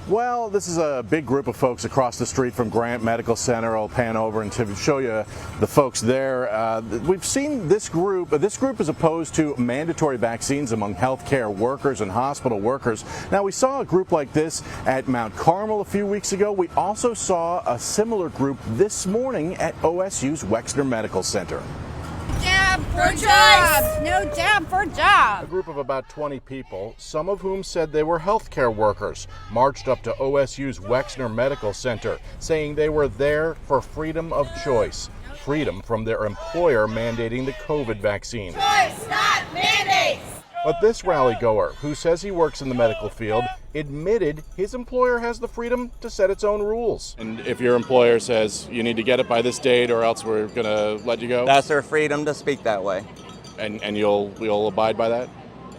Well, this is a big group of folks across the street from Grant Medical Center. I'll pan over and to show you the folks there. We've seen this group. This group is opposed to mandatory vaccines among healthcare workers and hospital workers. Now, we saw a group like this at Mount Carmel a few weeks ago. We also saw a similar group this morning at OSU's Wexner Medical Center. Jab for jobs! No jab for jobs! A group of about 20 people, some of whom said they were healthcare workers, marched up to OSU's Wexner Medical Center, saying they were there for freedom of choice, freedom from their employer mandating the COVID vaccine. Choice, not mandates! But this rally goer, who says he works in the medical field, admitted his employer has the freedom to set its own rules. And if your employer says you need to get it by this date or else we're going to let you go? That's their freedom to speak that way. And you'll abide by that?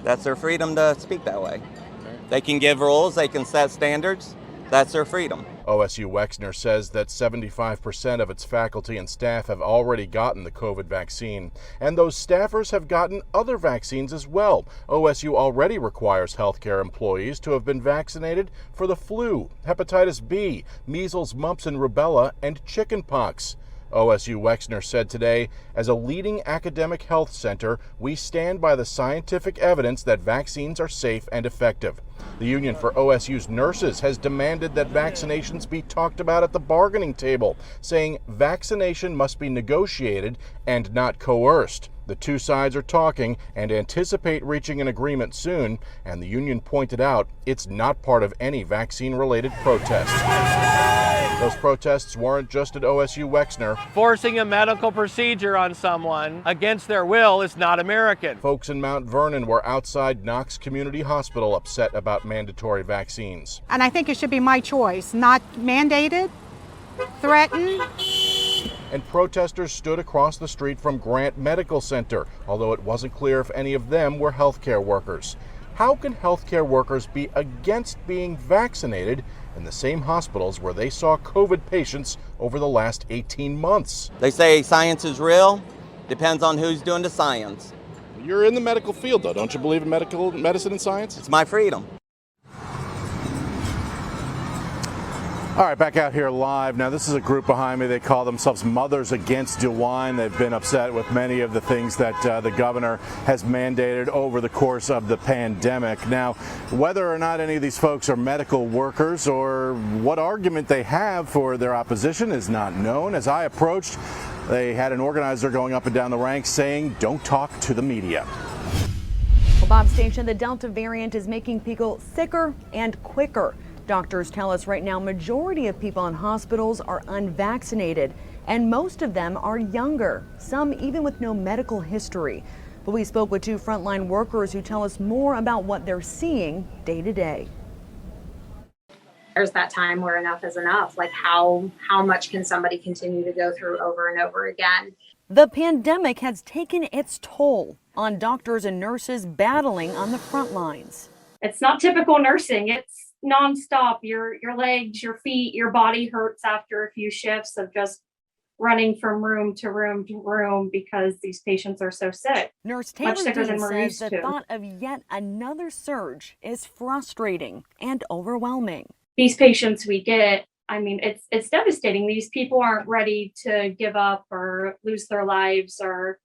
That's their freedom to speak that way. Okay. They can give rules, they can set standards. That's their freedom. OSU Wexner says that 75% of its faculty and staff have already gotten the COVID vaccine, and those staffers have gotten other vaccines as well. OSU already requires healthcare employees to have been vaccinated for the flu, hepatitis B, measles, mumps and rubella, and chickenpox. OSU Wexner said today, as a leading academic health center, we stand by the scientific evidence that vaccines are safe and effective. The Union for OSU's Nurses has demanded that vaccinations be talked about at the bargaining table, saying vaccination must be negotiated and not coerced. The two sides are talking and anticipate reaching an agreement soon, and the union pointed out it's not part of any vaccine-related protest. Those protests weren't just at OSU Wexner. Forcing a medical procedure on someone against their will is not American. Folks in Mount Vernon were outside Knox Community Hospital upset about mandatory vaccines. And I think it should be my choice, not mandated, threatened. And protesters stood across the street from Grant Medical Center, although it wasn't clear if any of them were healthcare workers. How can healthcare workers be against being vaccinated in the same hospitals where they saw COVID patients over the last 18 months? They say science is real, depends on who's doing the science. You're in the medical field, though. Don't you believe in medicine and science? It's my freedom. All right, back out here live. Now, this is a group behind me. They call themselves Mothers Against DeWine. They've been upset with many of the things that the governor has mandated over the course of the pandemic. Now, whether or not any of these folks are medical workers or what argument they have for their opposition is not known. As I approached, they had an organizer going up and down the ranks saying, "Don't talk to the media." Well, Bob Station, the Delta variant is making people sicker and quicker. Doctors tell us right now majority of people in hospitals are unvaccinated, and most of them are younger, some even with no medical history. But we spoke with two frontline workers who tell us more about what they're seeing day to day. There's that time where enough is enough. Like how much can somebody continue to go through over and over again? The pandemic has taken its toll on doctors and nurses battling on the front lines. It's not typical nursing. It's nonstop. Your legs, your feet, your body hurts after a few shifts of just running from room to room to room because these patients are so sick. Nurse Taylor much sicker than we're says used the to. thought of yet another surge is frustrating and overwhelming. These patients we get, I mean, it's devastating. These people aren't ready to give up or lose their lives or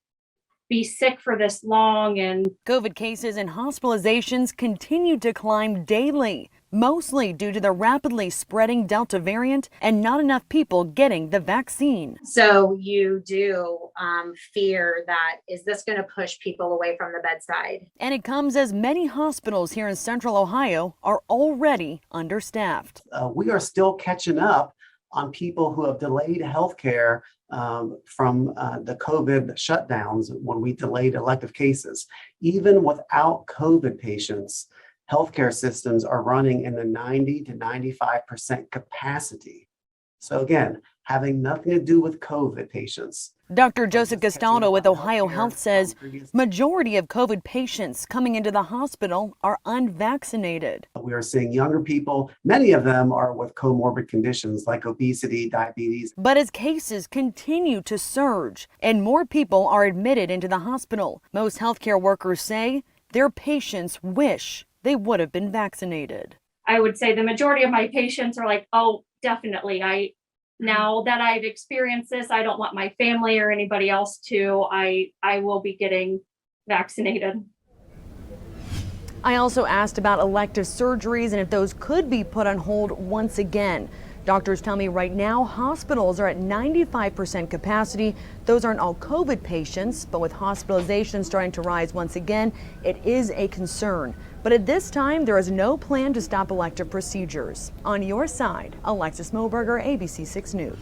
be sick for this long. And COVID cases and hospitalizations continue to climb daily, mostly due to the rapidly spreading Delta variant and not enough people getting the vaccine. So you do fear that, is this going to push people away from the bedside? And it comes as many hospitals here in Central Ohio are already understaffed. We are still catching up on people who have delayed health care from the COVID shutdowns when we delayed elective cases. Even without COVID patients, healthcare systems are running in the 90 to 95% capacity. So again, having nothing to do with COVID patients. Dr. Joseph Castaldo with Ohio Health says majority of COVID patients coming into the hospital are unvaccinated. We are seeing younger people, many of them are with comorbid conditions like obesity, diabetes. But as cases continue to surge and more people are admitted into the hospital, most healthcare workers say their patients wish they would have been vaccinated. I would say the majority of my patients are like, oh, definitely. Now that I've experienced this, I don't want my family or anybody else to. I will be getting vaccinated. I also asked about elective surgeries and if those could be put on hold once again. Doctors tell me right now hospitals are at 95% capacity. Those aren't all COVID patients, but with hospitalizations starting to rise once again, it is a concern. But at this time, there is no plan to stop elective procedures. On your side, Alexis Moberger, ABC 6 News.